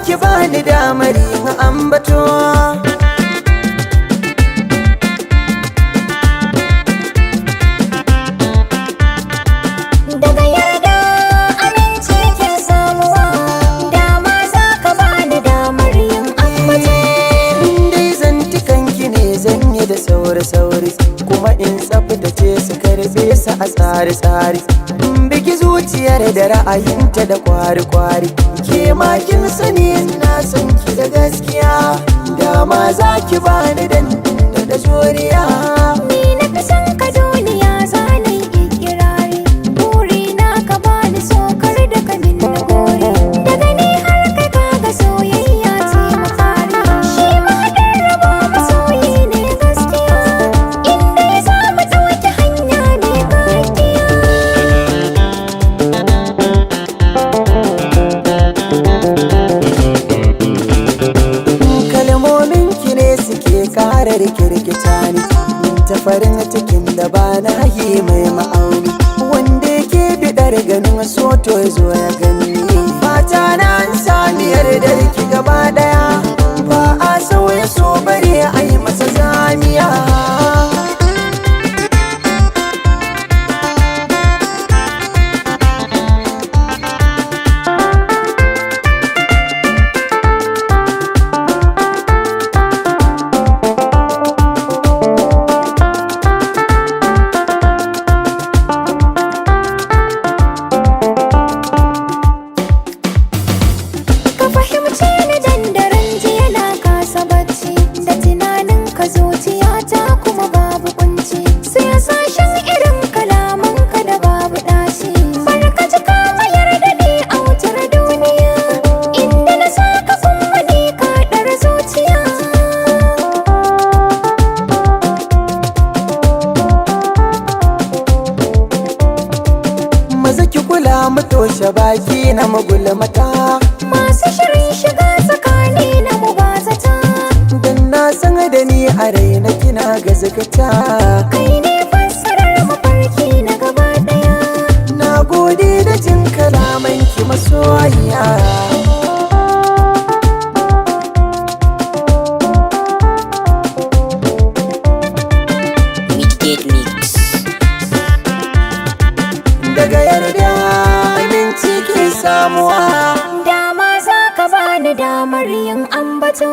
ki bani damar yin ambato. Daga yarda aminci ke samuwa, dama za ka bani damar yin ambato. Dai zantukanki ne zan yi da sauri-sauri, kuma in tsaftace su karbe su a tsari-tsari. Biki zuciyar da ra'ayinta da kwari-kwari, ke ma kin sani na san ki da gaskiya. Dama za ki bani dan da juriya. Ni na fi son ka duniya za na yi ikirari, burina ka bani sokar da ka min na gori. Daga ni har kai kaga soyayya ce mafari, shi ma haɗin rabo masoyi ne gaskiya, inda ya samu ɗauki hanya mai gaskiya. Kalmomin ki ne suke ƙara rikirkita ni, ta farin cikin da ba na yi mai ma'auni. Wanda yake biɗar ganin soto ya zo ya gani. Fata na an sami yardar ki gaba ɗaya, ba a sauya so bare a yi masa zamiya. Ka fahimce ni dandaren jiya na kasa bacci, da tunanin ka zuciyata kuma babu kunci, sai sashen irin kalaman ka da babu ɗaci. Barka ji ka mayar da ni a wutar duniya, inda na saka kuma ni ka ɗar zuciya. Maza ki kula mu toshe baki na magulmata, Masu shirin shiga tsakani na mubazata, dan na san da ni a raina kina gazgata. kai ne fassarar mafarki na gaba ɗaya. Na gode da jin kalamanki masoyiya. Midgate Mix. Daga yarda aminci ke samuwa. Dama za ka bani damar yin ambato.